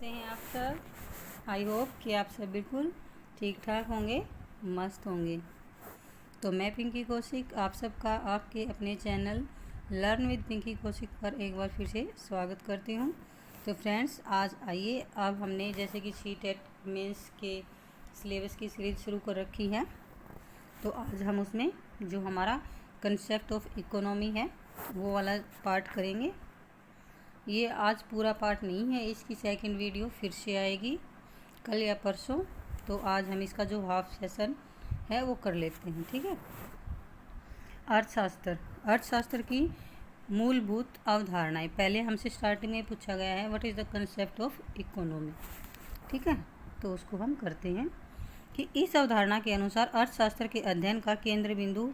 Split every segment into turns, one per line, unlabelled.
कैसे हैं आप सब। आई होप कि आप सब बिल्कुल ठीक ठाक होंगे, मस्त होंगे। तो मैं पिंकी कौशिक आप सबका आपके अपने channel learn with Pinky Kaushik पर एक बार फिर से स्वागत करती हूँ। तो फ्रेंड्स, आज आइए, अब हमने जैसे कि सी-टेट मेंस के सिलेबस की सीरीज़ शुरू कर रखी है। तो आज हम उसमें जो हमारा कंसेप्ट ऑफ इकोनॉमी है वो वाला पार्ट करेंगे। ये आज पूरा पार्ट नहीं है, इसकी सेकंड वीडियो फिर से आएगी कल या परसों। तो आज हम इसका जो हाफ सेशन है वो कर लेते हैं, ठीक है। अर्थशास्त्र की मूलभूत अवधारणाएं। पहले हमसे स्टार्टिंग में पूछा गया है what is the concept of economy, ठीक है। तो उसको हम करते हैं कि इस अवधारणा के अनुसार अर्थशास्त्र के अध्ययन का केंद्र बिंदु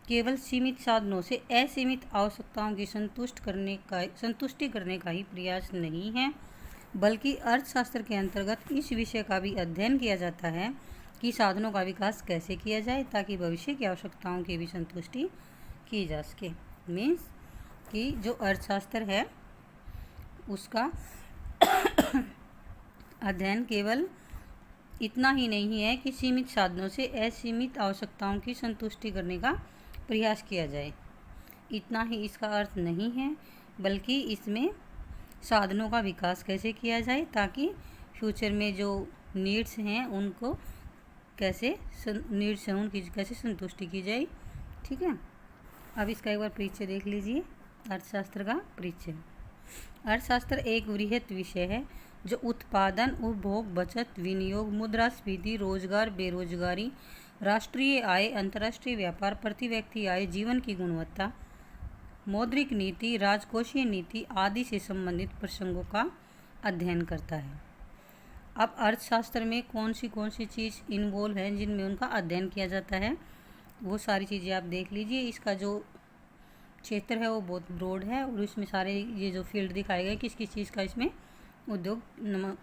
केवल सीमित साधनों से असीमित आवश्यकताओं की संतुष्टि करने का ही प्रयास नहीं है, बल्कि अर्थशास्त्र के अंतर्गत इस विषय का भी अध्ययन किया जाता है कि साधनों का विकास कैसे किया जाए ताकि भविष्य की आवश्यकताओं की भी संतुष्टि की जा सके। मीन्स कि जो अर्थशास्त्र है उसका अध्ययन केवल इतना ही नहीं है कि सीमित साधनों से असीमित आवश्यकताओं की संतुष्टि करने का प्रयास किया जाए, इतना ही इसका अर्थ नहीं है, बल्कि इसमें साधनों का विकास कैसे किया जाए ताकि फ्यूचर में जो नीड्स हैं उनको उनकी कैसे संतुष्टि की जाए, ठीक है। अब इसका एक बार परिचय देख लीजिए। अर्थशास्त्र का परिचय। अर्थशास्त्र एक वृहत विषय है जो उत्पादन, उपभोग, बचत, विनियोग, मुद्रास्फीति, रोजगार, बेरोजगारी, राष्ट्रीय आय, अंतर्राष्ट्रीय व्यापार, प्रति व्यक्ति आय, जीवन की गुणवत्ता, मौद्रिक नीति, राजकोषीय नीति आदि से संबंधित प्रसंगों का अध्ययन करता है। अब अर्थशास्त्र में कौन सी चीज़ इन्वॉल्व है जिनमें उनका अध्ययन किया जाता है, वो सारी चीज़ें आप देख लीजिए। इसका जो क्षेत्र है वो बहुत ब्रॉड है और इसमें सारे ये जो फील्ड दिखाए गए किस किस चीज़ का इसमें उद्योग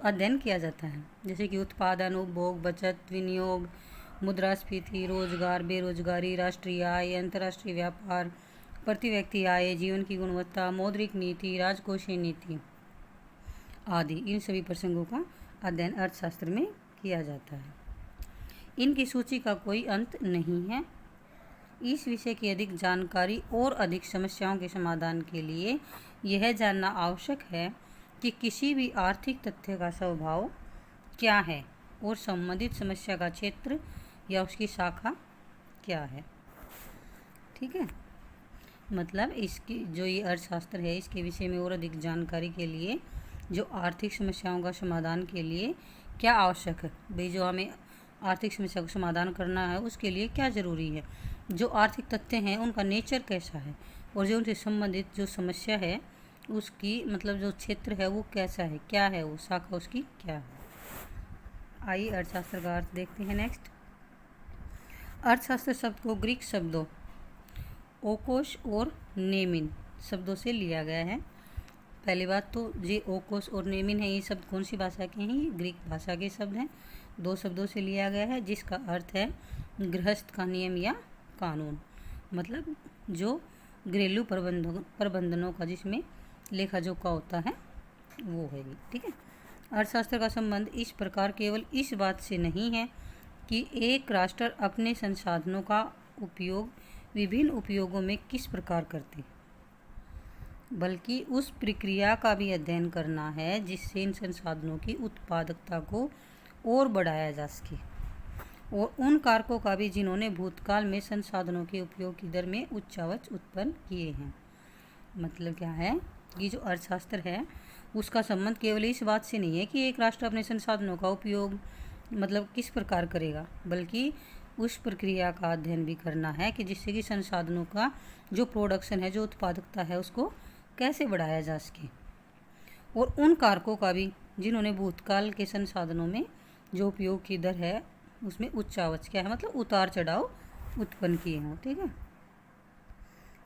अध्ययन किया जाता है, जैसे कि उत्पादन, उपभोग, बचत, विनियोग, मुद्रास्फीति, रोजगार, बेरोजगारी, राष्ट्रीय आय, अंतर्राष्ट्रीय व्यापार, प्रति व्यक्ति आय, जीवन की गुणवत्ता, मौद्रिक नीति, राजकोषीय नीति आदि, इन सभी प्रसंगों का अध्ययन अर्थशास्त्र में किया जाता है। इनकी सूची का कोई अंत नहीं है। इस विषय की अधिक जानकारी और अधिक समस्याओं के समाधान के लिए यह जानना आवश्यक है कि किसी भी आर्थिक तथ्य का स्वभाव क्या है और संबंधित समस्या का क्षेत्र या उसकी शाखा क्या है, ठीक है। मतलब इसकी जो ये अर्थशास्त्र है इसके विषय में और अधिक जानकारी के लिए जो आर्थिक समस्याओं का समाधान के लिए क्या आवश्यक है, भाई जो हमें आर्थिक समस्या का समाधान करना है उसके लिए क्या ज़रूरी है, जो आर्थिक तथ्य हैं उनका नेचर कैसा है और जो उनसे संबंधित जो समस्या है उसकी मतलब जो क्षेत्र है वो कैसा है, क्या है वो शाखा उसकी क्या है। आइए अर्थशास्त्र का अर्थ देखते हैं। नेक्स्ट, अर्थशास्त्र शब्द को ग्रीक शब्दों ओकोस और नेमिन शब्दों से लिया गया है। पहली बात तो ये ओकोस और नेमिन है, ये शब्द कौन सी भाषा के हैं, ये ग्रीक भाषा के शब्द हैं। दो शब्दों से लिया गया है जिसका अर्थ है गृहस्थ का नियम या कानून, मतलब जो घरेलू प्रबंधनों का जिसमें लेखा जोखा होता है वो है ये, ठीक है। अर्थशास्त्र का संबंध इस प्रकार केवल इस बात से नहीं है कि एक राष्ट्र अपने संसाधनों का उपयोग विभिन्न उपयोगों में किस प्रकार करते, बल्कि उस प्रक्रिया का भी अध्ययन करना है जिससे इन संसाधनों की उत्पादकता को और बढ़ाया जा सके, और उन कारकों का भी जिन्होंने भूतकाल में संसाधनों के उपयोग की दर में उच्चावच उत्पन्न किए हैं। मतलब क्या है कि जो अर्थशास्त्र है उसका संबंध केवल इस बात से नहीं है कि एक राष्ट्र अपने संसाधनों का उपयोग मतलब किस प्रकार करेगा, बल्कि उस प्रक्रिया का अध्ययन भी करना है कि जिससे कि संसाधनों का जो प्रोडक्शन है, जो उत्पादकता है, उसको कैसे बढ़ाया जा सके, और उन कारकों का भी जिन्होंने भूतकाल के संसाधनों में जो उपयोग की दर है उसमें उच्चावच क्या है मतलब उतार चढ़ाव उत्पन्न किए हों, ठीक है।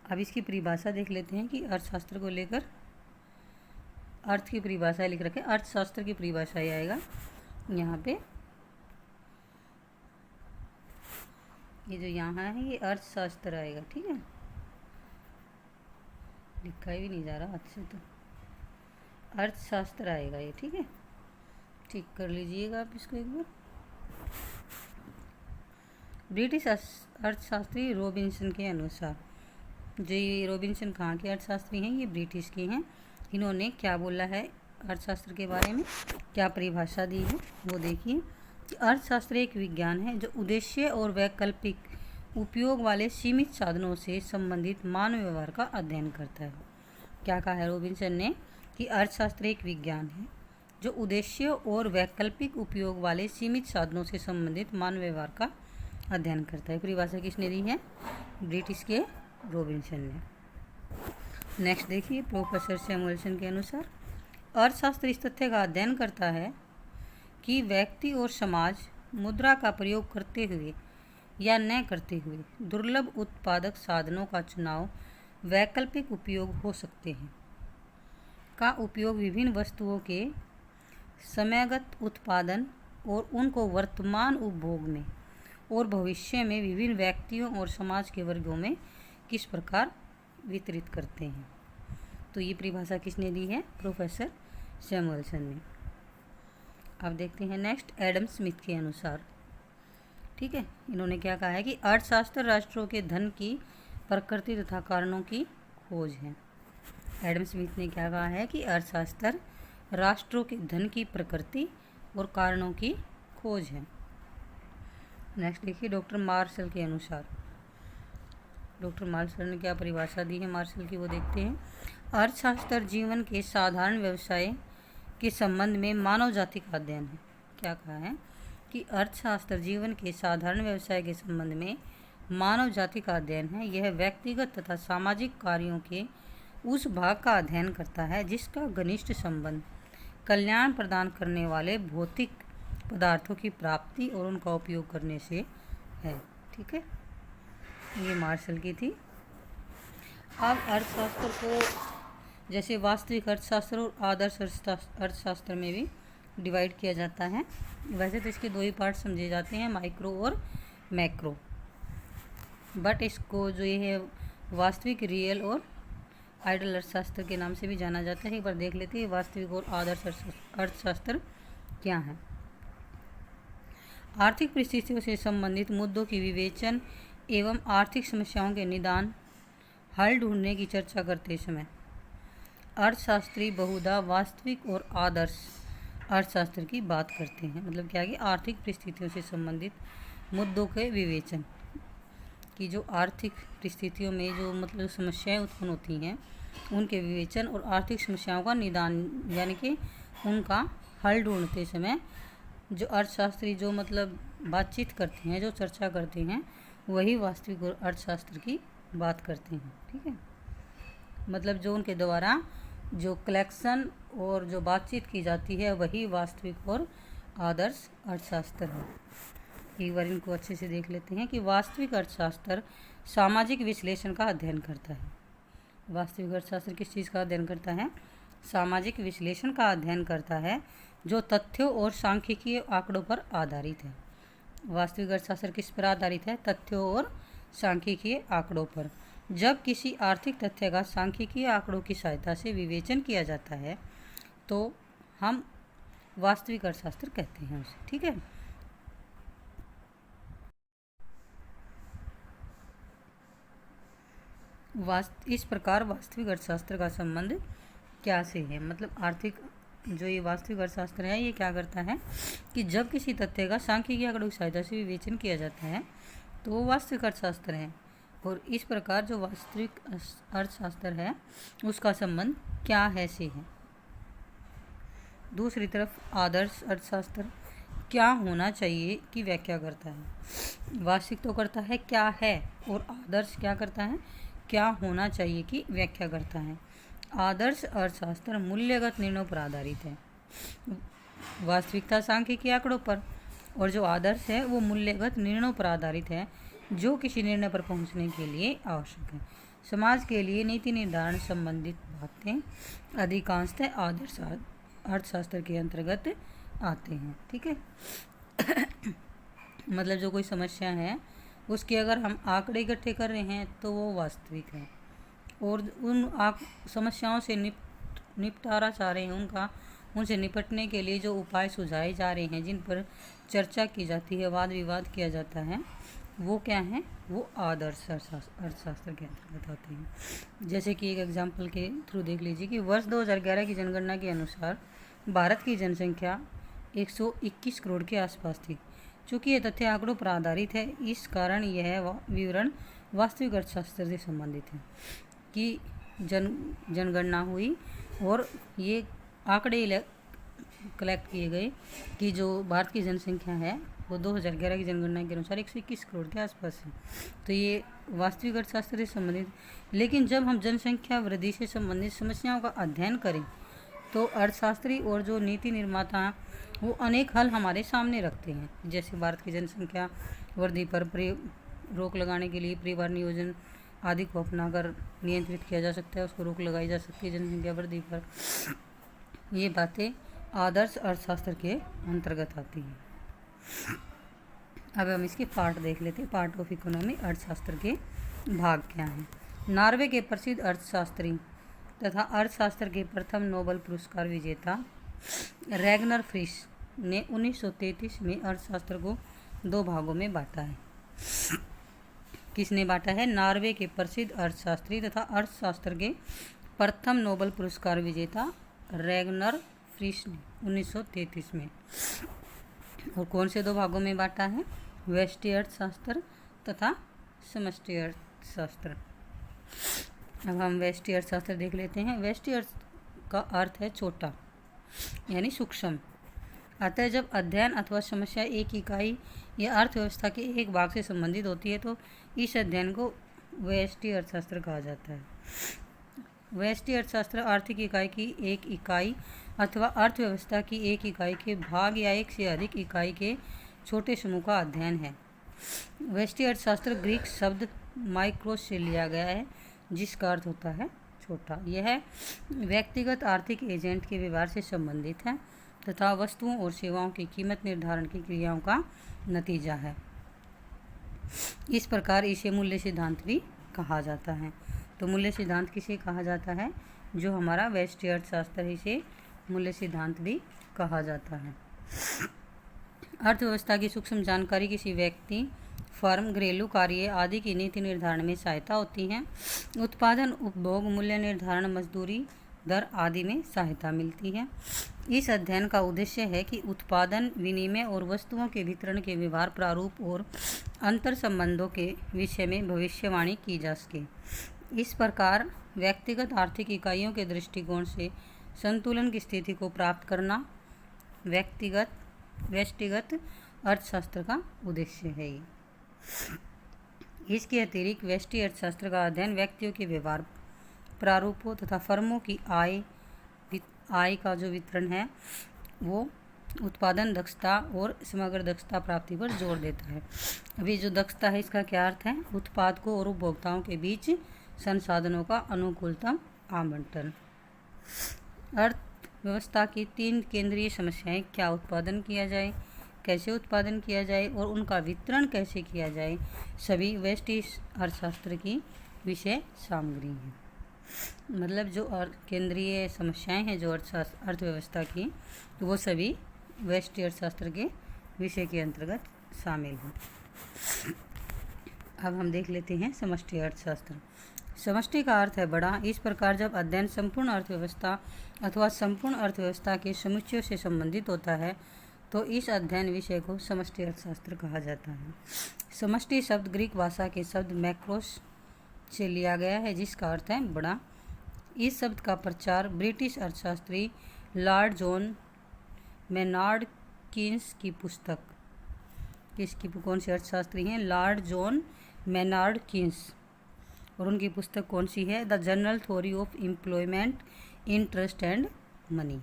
अब इसकी परिभाषा देख लेते हैं कि अर्थशास्त्र को लेकर अर्थ की परिभाषा लिख रखे। अर्थशास्त्र की परिभाषा ये आएगा यहाँ पे, ये जो यहाँ है ये अर्थशास्त्र आएगा, ठीक है। लिखा भी नहीं जा रहा हाथ से, तो अर्थशास्त्र आएगा ये, ठीक है। ठीक कर लीजिएगा आप इसको एक बार। ब्रिटिश अर्थशास्त्री रॉबिन्सन के अनुसार, जो ये रॉबिन्सन कहाँ के अर्थशास्त्री हैं, ये ब्रिटिश के हैं। इन्होंने क्या बोला है अर्थशास्त्र के बारे में, क्या परिभाषा दी है वो देखिए कि अर्थशास्त्र एक विज्ञान है जो उद्देश्य और वैकल्पिक उपयोग वाले सीमित साधनों से संबंधित मानव व्यवहार का अध्ययन करता है। क्या कहा है रॉबिन्सन ने कि अर्थशास्त्र एक विज्ञान है जो उद्देश्य और वैकल्पिक उपयोग वाले सीमित साधनों से संबंधित मानव व्यवहार का अध्ययन करता है। परिभाषा किसने दी है, ब्रिटिश के रॉबिन्सन ने। नेक्स्ट देखिए प्रोफेसर सैमुअल्सन के अनुसार, अर्थशास्त्र इस तथ्य का अध्ययन करता है कि व्यक्ति और समाज मुद्रा का प्रयोग करते हुए या न करते हुए दुर्लभ उत्पादक साधनों का चुनाव वैकल्पिक उपयोग हो सकते हैं, का उपयोग विभिन्न वस्तुओं के समयगत उत्पादन और उनको वर्तमान उपभोग में और भविष्य में विभिन्न व्यक्तियों और समाज के वर्गों में किस प्रकार वितरित करते हैं। तो ये परिभाषा किसने दी है, प्रोफेसर सैमुअल्सन ने। अब देखते हैं नेक्स्ट एडम स्मिथ के अनुसार। ठीक है, इन्होंने क्या कहा है कि अर्थशास्त्र राष्ट्रों के धन की प्रकृति तथा कारणों की खोज है। एडम स्मिथ ने क्या कहा है कि अर्थशास्त्र राष्ट्रों के धन की प्रकृति और कारणों की खोज है। नेक्स्ट देखिए डॉक्टर मार्शल के अनुसार, डॉक्टर मार्शल ने क्या परिभाषा दी है मार्शल की, वो देखते हैं। अर्थशास्त्र जीवन के साधारण व्यवसाय के संबंध में मानव जाति का अध्ययन है। क्या कहा है कि अर्थशास्त्र जीवन के साधारण व्यवसाय के संबंध में मानव जाति का अध्ययन है। यह व्यक्तिगत तथा सामाजिक कार्यों के उस भाग का अध्ययन करता है जिसका घनिष्ठ संबंध कल्याण प्रदान करने वाले भौतिक पदार्थों की प्राप्ति और उनका उपयोग करने से है। ठीक है, ये मार्शल की थी। अब अर्थशास्त्र को जैसे वास्तविक अर्थशास्त्र और आदर्श अर्थशास्त्र में भी डिवाइड किया जाता है। वैसे तो इसके दो ही पार्ट समझे जाते हैं, माइक्रो और मैक्रो, बट इसको जो ये है वास्तविक, रियल और आइडल अर्थशास्त्र के नाम से भी जाना जाता है। एक बार देख लेते हैं वास्तविक और आदर्श अर्थशास्त्र क्या है। आर्थिक परिस्थितियों से संबंधित मुद्दों की विवेचन एवं आर्थिक समस्याओं के निदान हल ढूंढने की चर्चा करते समय अर्थशास्त्री बहुधा वास्तविक और आदर्श अर्थशास्त्र की बात करते हैं। मतलब क्या कि आर्थिक परिस्थितियों से संबंधित मुद्दों के विवेचन की, जो आर्थिक परिस्थितियों में जो मतलब समस्याएं उत्पन्न होती हैं उनके विवेचन और आर्थिक समस्याओं का निदान यानी कि उनका हल ढूंढते समय जो अर्थशास्त्री जो मतलब बातचीत करते हैं, जो चर्चा करते हैं, वही वास्तविक और अर्थशास्त्र की बात करते हैं। ठीक है, मतलब जो उनके द्वारा जो कलेक्शन और जो बातचीत की जाती है वही वास्तविक और आदर्श अर्थशास्त्र है। एक बार इनको अच्छे से देख लेते हैं कि वास्तविक अर्थशास्त्र सामाजिक विश्लेषण का अध्ययन करता है। वास्तविक अर्थशास्त्र किस चीज़ का अध्ययन करता है, सामाजिक विश्लेषण का अध्ययन करता है जो तथ्यों और सांख्यिकीय आंकड़ों पर आधारित है। वास्तविक अर्थशास्त्र किस पर आधारित है, तथ्यों और सांख्यिकीय आंकड़ों पर। जब किसी आर्थिक तथ्य का सांख्यिकीय आंकड़ों की सहायता से विवेचन किया जाता है तो हम वास्तविक अर्थशास्त्र कहते हैं उसे। ठीक है, इस प्रकार वास्तविक अर्थशास्त्र का संबंध क्या से है, मतलब आर्थिक जो ये वास्तविक अर्थशास्त्र है ये क्या करता है कि जब किसी तथ्य का सांख्यिकीय आंकड़ों की सहायता से विवेचन किया जाता है तो वो वास्तविक अर्थशास्त्र है। और इस प्रकार जो वास्तविक अर्थशास्त्र है उसका संबंध क्या है से है। दूसरी तरफ आदर्श अर्थशास्त्र क्या होना चाहिए की व्याख्या करता है। वास्तविक तो करता है क्या है, और आदर्श क्या करता है, क्या होना चाहिए की व्याख्या करता है। आदर्श अर्थशास्त्र मूल्यगत निर्णयों पर आधारित है, वास्तविकता सांख्यिकीय आंकड़ों पर, और जो आदर्श है वो मूल्यगत निर्णयों पर आधारित है जो किसी निर्णय पर पहुंचने के लिए आवश्यक है। समाज के लिए नीति निर्धारण संबंधित बातें अधिकांशतः आदर्श अर्थशास्त्र के अंतर्गत आते हैं। ठीक है मतलब जो कोई समस्या है उसके अगर हम आंकड़े इकट्ठे कर रहे हैं तो वो वास्तविक है, और उन समस्याओं से निपटारा चाह रहे हैं, उनका उनसे निपटने के लिए जो उपाय सुझाए जा रहे हैं, जिन पर चर्चा की जाती है, वाद विवाद किया जाता है, वो क्या है? वो आदर्श अर्थशास्त्र के अंतर्गत आते हैं। जैसे कि एक एग्जाम्पल के थ्रू देख लीजिए कि वर्ष 2011 की जनगणना के अनुसार भारत की जनसंख्या 121 करोड़ के आसपास थी। चूँकि ये तथ्य आंकड़ों पर आधारित है, इस कारण यह विवरण वास्तविक अर्थशास्त्र से संबंधित है कि जनगणना हुई और ये आंकड़े कलेक्ट किए गए कि जो भारत की जनसंख्या है वो 2011 की जनगणना के अनुसार 121 करोड़ के आसपास है। तो ये वास्तविक अर्थशास्त्र से संबंधित। लेकिन जब हम जनसंख्या वृद्धि से संबंधित समस्याओं का अध्ययन करें तो अर्थशास्त्री और जो नीति निर्माता हैं वो अनेक हल हमारे सामने रखते हैं। जैसे भारत की जनसंख्या वृद्धि पर रोक लगाने के लिए परिवार नियोजन आदि को अपनाकर नियंत्रित किया जा सकता है, उसको रोक लगाई जा सकती है जनसंख्या वृद्धि पर। ये बातें आदर्श अर्थशास्त्र के अंतर्गत आती हैं। अब हम इसके पार्ट देख लेते हैं। पार्ट ऑफ इकोनॉमी, अर्थशास्त्र के भाग क्या हैं। नॉर्वे के प्रसिद्ध अर्थशास्त्री तथा अर्थशास्त्र के प्रथम नोबेल पुरस्कार विजेता रैगनर फ्रिश ने 1933 में अर्थशास्त्र को 2 भागों में बांटा है। किसने बांटा है? नॉर्वे के प्रसिद्ध अर्थशास्त्री तथा अर्थशास्त्र के प्रथम नोबेल पुरस्कार विजेता रैगनर फ्रिश ने 1933 में। और कौन से 2 भागों में बांटा है? व्यष्टि अर्थशास्त्र तथा समष्टि अर्थशास्त्र। अब हम व्यष्टि अर्थशास्त्र देख लेते हैं। व्यष्टि अर्थ का अर्थ है छोटा यानी सूक्ष्म। अतः जब अध्ययन अथवा समस्या एक इकाई या अर्थव्यवस्था के एक भाग से संबंधित होती है तो इस अध्ययन को व्यष्टि अर्थशास्त्र कहा जाता है। व्यष्टि अर्थशास्त्र आर्थिक इकाई की एक इकाई अथवा अर्थव्यवस्था की एक इकाई के भाग या एक से अधिक इकाई के छोटे समूह का अध्ययन है। व्यष्टि अर्थशास्त्र ग्रीक शब्द माइक्रोस से लिया गया है, जिसका अर्थ होता है छोटा। यह व्यक्तिगत आर्थिक एजेंट के व्यवहार से संबंधित है तथा वस्तुओं और सेवाओं की कीमत निर्धारण की क्रियाओं का नतीजा है। इस प्रकार इसे मूल्य सिद्धांत भी कहा जाता है। तो मूल्य सिद्धांत किसे कहा जाता है? जो हमारा व्यष्टि अर्थशास्त्र है, इसे मूल्य सिद्धांत भी कहा जाता है। अर्थव्यवस्था की सूक्ष्म जानकारी किसी व्यक्ति, फर्म, घरेलू कार्य आदि की नीति निर्धारण में सहायता होती है। उत्पादन, उपभोग, मूल्य निर्धारण, मजदूरी दर आदि में सहायता मिलती है। इस अध्ययन का उद्देश्य है कि उत्पादन, विनिमय और वस्तुओं के वितरण के व्यवहार प्रारूप और अंतर संबंधों के विषय में भविष्यवाणी की जा सके। इस प्रकार व्यक्तिगत आर्थिक इकाइयों के दृष्टिकोण से संतुलन की स्थिति को प्राप्त करना व्यष्टिगत अर्थशास्त्र का उद्देश्य है। इसके अतिरिक्त व्यष्टि अर्थशास्त्र का अध्ययन व्यक्तियों के व्यवहार प्रारूपों तथा फर्मों की आय का जो वितरण है वो उत्पादन दक्षता और समग्र दक्षता प्राप्ति पर जोर देता है। अभी जो दक्षता है इसका क्या अर्थ है? उत्पादकों और उपभोक्ताओं के बीच संसाधनों का अनुकूलतम आवंटन। अर्थव्यवस्था की 3 केंद्रीय समस्याएं, क्या उत्पादन किया जाए, कैसे उत्पादन किया जाए और उनका वितरण कैसे किया जाए, सभी व्यष्टि अर्थशास्त्र की विषय सामग्री हैं। मतलब जो केंद्रीय समस्याएं हैं जो अर्थव्यवस्था की, तो वो सभी व्यष्टि अर्थशास्त्र के विषय के अंतर्गत शामिल हैं। अब हम देख लेते हैं समष्टि अर्थशास्त्र। समष्टि का अर्थ है बड़ा। इस प्रकार जब अध्ययन संपूर्ण अर्थव्यवस्था अथवा संपूर्ण अर्थव्यवस्था के समुच्चयों से संबंधित होता है तो इस अध्ययन विषय को समष्टि अर्थशास्त्र कहा जाता है। समष्टि शब्द ग्रीक भाषा के शब्द मैक्रोस से लिया गया है, जिसका अर्थ है बड़ा। इस शब्द का प्रचार ब्रिटिश अर्थशास्त्री लॉर्ड जॉन मेनार्ड कीन्स की पुस्तक, कौन से अर्थशास्त्री हैं? Lord John Maynard Keynes. और उनकी पुस्तक कौन सी है? The general theory of employment, interest and money.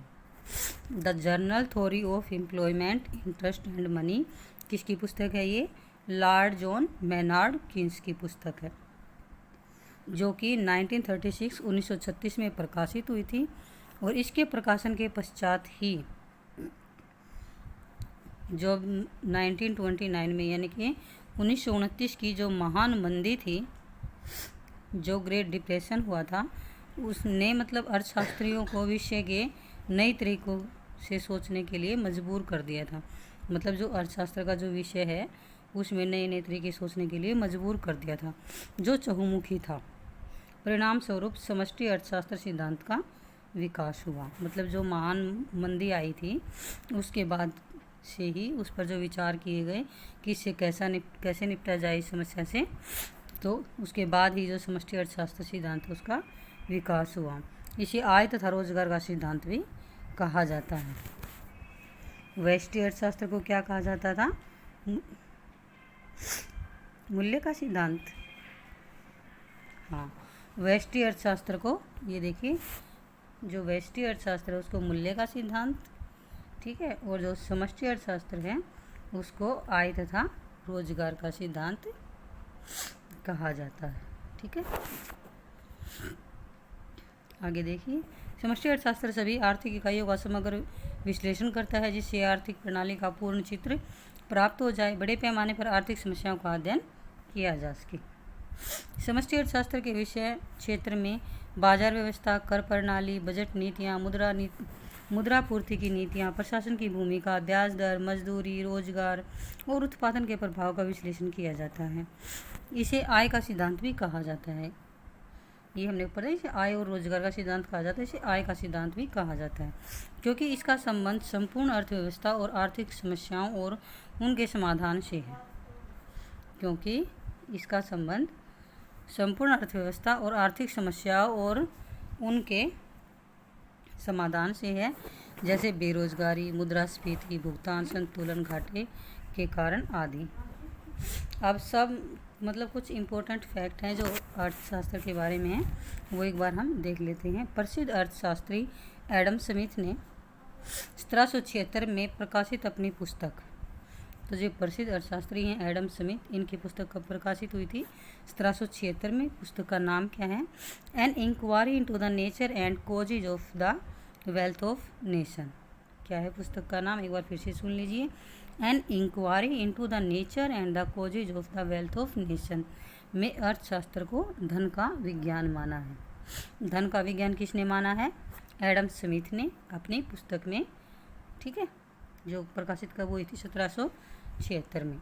The general theory of employment, interest and money किसकी पुस्तक है? ये लॉर्ड जॉन मेनार्ड कीन्स की पुस्तक है, जो कि 1936 में प्रकाशित हुई थी। और इसके प्रकाशन के पश्चात ही जो 1929 में यानी कि 1929 की जो महान मंदी थी, जो ग्रेट डिप्रेशन हुआ था, उसने मतलब अर्थशास्त्रियों को विषय के नए तरीकों से सोचने के लिए मजबूर कर दिया था। मतलब जो अर्थशास्त्र का जो विषय है उसमें नए नए तरीके सोचने के लिए मजबूर कर दिया था, जो चहुमुखी था। परिणाम स्वरूप समष्टि अर्थशास्त्र सिद्धांत का विकास हुआ। मतलब जो महान मंदी आई थी उसके बाद से ही उस पर जो विचार किए गए कि इससे कैसे निपटा जाए इस समस्या से, तो उसके बाद ही जो समष्टि अर्थशास्त्र सिद्धांत है उसका विकास हुआ। इसे आय तथा रोजगार का सिद्धांत भी कहा जाता है। व्यष्टि अर्थशास्त्र को क्या कहा जाता था? मूल्य का सिद्धांत। हाँ, व्यष्टि अर्थशास्त्र को, ये देखिए, जो व्यष्टि अर्थशास्त्र है उसको मूल्य का सिद्धांत, ठीक है, और जो समष्टि अर्थशास्त्र है उसको आय तथा रोजगार का सिद्धांत कहा जाता है। ठीक है, आगे देखिए। समष्टि अर्थशास्त्र सभी आर्थिक इकाइयों का समग्र विश्लेषण करता है जिससे आर्थिक प्रणाली का पूर्ण चित्र प्राप्त हो जाए, बड़े पैमाने पर आर्थिक समस्याओं का अध्ययन किया जा सके। समष्टि अर्थशास्त्र के विषय क्षेत्र में बाजार व्यवस्था, कर प्रणाली, बजट नीतियाँ, मुद्रापूर्ति की नीतियाँ, प्रशासन की भूमिका, ब्याज दर, मजदूरी, रोजगार और उत्पादन के प्रभाव का विश्लेषण किया जाता है। इसे आय का सिद्धांत भी कहा जाता है। ये हमने पढ़ा, इसे आय और रोजगार का सिद्धांत कहा जाता है, इसे आय का सिद्धांत भी कहा जाता है, क्योंकि इसका संबंध संपूर्ण अर्थव्यवस्था और आर्थिक समस्याओं और उनके समाधान से है। क्योंकि इसका संबंध संपूर्ण अर्थव्यवस्था और आर्थिक समस्याओं और उनके समाधान से है, जैसे बेरोजगारी, मुद्रास्फीति, भुगतान संतुलन घाटे के कारण आदि। अब सब मतलब कुछ इम्पोर्टेंट फैक्ट हैं जो अर्थशास्त्र के बारे में हैं, वो एक बार हम देख लेते हैं। प्रसिद्ध अर्थशास्त्री एडम स्मिथ ने 1776 में प्रकाशित अपनी पुस्तक, तो जो प्रसिद्ध अर्थशास्त्री हैं एडम स्मिथ, इनकी पुस्तक कब प्रकाशित हुई थी? 1776 में। पुस्तक का नाम क्या है? An inquiry into the nature and causes of the wealth of nation. क्या है पुस्तक का नाम? एक बार फिर से सुन लीजिए। An inquiry into the nature and the causes of the wealth of nation में अर्थशास्त्र को धन का विज्ञान माना है। धन का विज्ञान किसने माना है? एडम स्मिथ ने अपनी पुस्तक में। ठीक है, जो प्रकाशित कब हुई थी? 1776 में।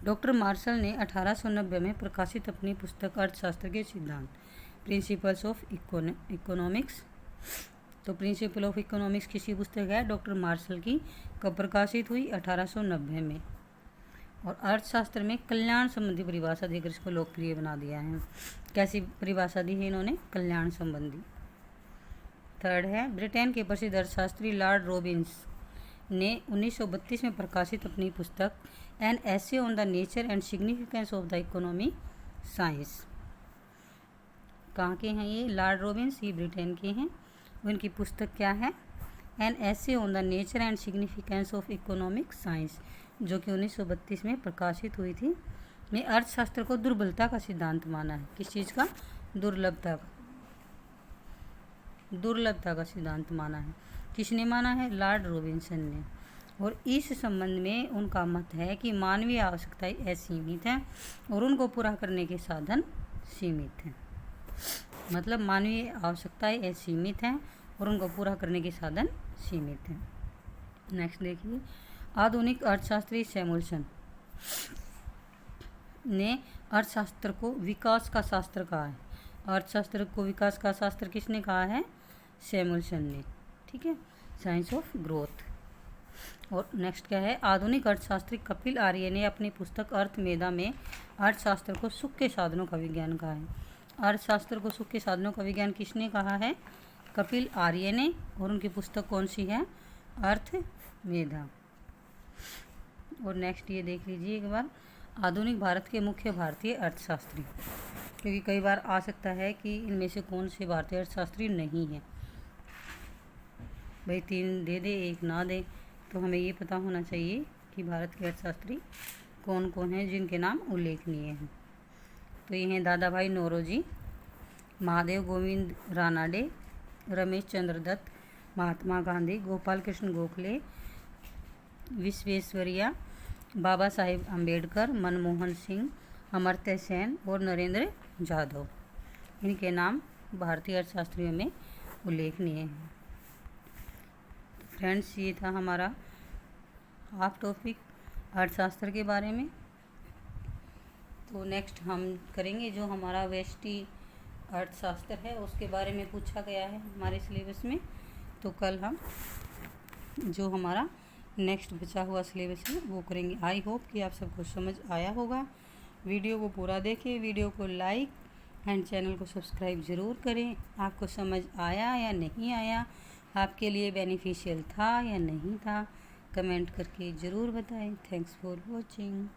डॉक्टर मार्शल ने 1890 में प्रकाशित अपनी पुस्तक अर्थशास्त्र के सिद्धांत, प्रिंसिपल्स ऑफ इकोनॉमिक्स, तो प्रिंसिपल ऑफ इकोनॉमिक्स किसी पुस्तक है? डॉक्टर मार्शल की। कब प्रकाशित हुई? 1890 में। और अर्थशास्त्र में कल्याण संबंधी परिभाषा देकर इसको लोकप्रिय बना दिया है। कैसी परिभाषा दी है इन्होंने? कल्याण संबंधी। थर्ड है, ब्रिटेन के प्रसिद्ध अर्थशास्त्री लॉर्ड रॉबिन्स ने 1932 में प्रकाशित अपनी पुस्तक an essay on the nature and significance of the economy science. कहाँ के हैं ये? लॉर्ड रॉबिन्स, ये ब्रिटेन के हैं। उनकी पुस्तक क्या है? An essay on the nature and significance of economic science, जो कि 1932 में प्रकाशित हुई थी। में अर्थशास्त्र को दुर्बलता का सिद्धांत माना है। किस चीज़ का? दुर्लभता का सिद्धांत माना है। किसने माना है? लॉर्ड रॉबिन्सन ने। और इस संबंध में उनका मत है कि मानवीय आवश्यकताएं असीमित हैं और उनको पूरा करने के साधन सीमित हैं। मतलब मानवीय आवश्यकताएं असीमित हैं और उनको पूरा करने के साधन सीमित हैं। नेक्स्ट देखिए, आधुनिक अर्थशास्त्री सैमुअल्सन ने अर्थशास्त्र को विकास का शास्त्र कहा है। अर्थशास्त्र को विकास का शास्त्र किसने कहा है? सैमुअल्सन ने। ठीक है, साइंस ऑफ ग्रोथ। और नेक्स्ट क्या है? आधुनिक अर्थशास्त्री कपिल आर्य ने अपनी पुस्तक अर्थमेधा में अर्थशास्त्र को सुख के साधनों का विज्ञान कहा है। अर्थशास्त्र को सुख के साधनों का विज्ञान किसने कहा है? कपिल आर्य ने। और उनकी पुस्तक कौन सी है? अर्थमेधा। और नेक्स्ट ये देख लीजिए एक बार, आधुनिक भारत के मुख्य भारतीय अर्थशास्त्री, क्योंकि कई बार आ सकता है कि इनमें से कौन से भारतीय अर्थशास्त्री नहीं है। भाई 3 दे दे, 1 ना दे, तो हमें ये पता होना चाहिए कि भारत के अर्थशास्त्री कौन कौन हैं जिनके नाम उल्लेखनीय हैं। तो ये हैं दादा भाई नौरोजी, महादेव गोविंद रानाडे, रमेश चंद्र दत्त, महात्मा गांधी, गोपाल कृष्ण गोखले, विश्वेश्वरैया, बाबा साहेब अम्बेडकर, मनमोहन सिंह, अमर्त्य सेन और नरेंद्र जाधव। इनके नाम भारतीय अर्थशास्त्रियों में उल्लेखनीय हैं। फ्रेंड्स, ये था हमारा हाफ टॉपिक अर्थशास्त्र के बारे में। तो नेक्स्ट हम करेंगे जो हमारा व्यष्टि अर्थशास्त्र है उसके बारे में पूछा गया है हमारे सिलेबस में। तो कल हम जो हमारा नेक्स्ट बचा हुआ सिलेबस है वो करेंगे। आई होप कि आप सबको समझ आया होगा। वीडियो को पूरा देखें, वीडियो को लाइक एंड चैनल को सब्सक्राइब ज़रूर करें। आपको समझ आया या नहीं आया, आपके लिए बेनिफिशियल था या नहीं था, कमेंट करके ज़रूर बताएं। Thanks for watching.